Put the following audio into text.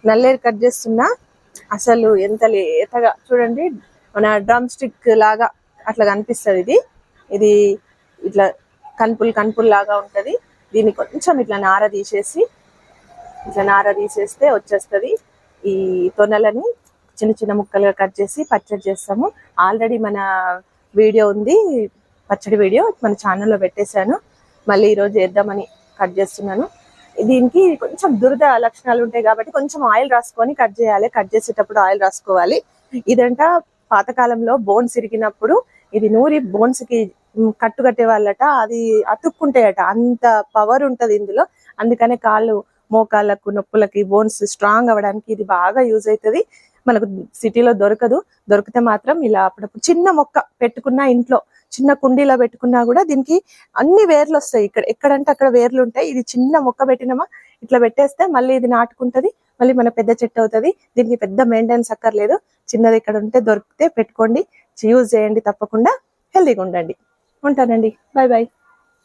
నల్లేరు cut చేస్తున్నా. అసలు ఎంత లేతగా చూడండి, మన డ్రమ్ స్టిక్ లాగా అట్లా కనిపిస్తుంది. ఇది ఇట్లా కనుపులు లాగా ఉంటది. దీన్ని కొంచెం ఇట్లా నార తీసేస్తే వచ్చేస్తుంది. ఈ తొనలని చిన్న చిన్న ముక్కలుగా కట్ చేసి పచ్చడి చేస్తాము. ఆల్రెడీ మన వీడియో ఉంది, పచ్చడి వీడియో మన ఛానల్లో పెట్టేశాను. మళ్ళీ ఈరోజు చేద్దామని కట్ చేస్తున్నాను. దీనికి కొంచెం దురద లక్షణాలు ఉంటాయి కాబట్టి కొంచెం ఆయిల్ రాసుకొని కట్ చేయాలి. కట్ చేసేటప్పుడు ఆయిల్ రాసుకోవాలి. ఇదంట పాతకాలంలో బోన్స్ ఇరిగినప్పుడు ఇది నూరి బోన్స్ కి కట్టు కట్టే వాళ్ళట, అది అతుక్కుంటాయట. అంత పవర్ ఉంటది ఇందులో. అందుకనే కాళ్ళు మోకాళ్ళకు నొప్పులకి బోన్స్ స్ట్రాంగ్ అవ్వడానికి ఇది బాగా యూజ్ అవుతుంది. మనకు సిటీలో దొరికితే మాత్రం ఇలా అప్పుడప్పుడు చిన్న మొక్క పెట్టుకున్నా, ఇంట్లో చిన్న కుండీలో పెట్టుకున్నా కూడా దీనికి అన్ని వేర్లు వస్తాయి. ఎక్కడంటే అక్కడ వేర్లు ఉంటాయి. ఇది చిన్న మొక్క పెట్టినామా ఇట్లా పెట్టేస్తే మళ్ళీ ఇది నాటుకుంటది, మళ్ళీ మన పెద్ద చెట్టు అవుతుంది. దీనికి పెద్ద మెయింటెనెన్స్ అక్కర్లేదు. చిన్నది ఇక్కడ ఉంటే దొరికితే పెట్టుకోండి, యూజ్ చేయండి. తప్పకుండా హెల్తీగా ఉండండి. ఉంటానండి. Bye bye.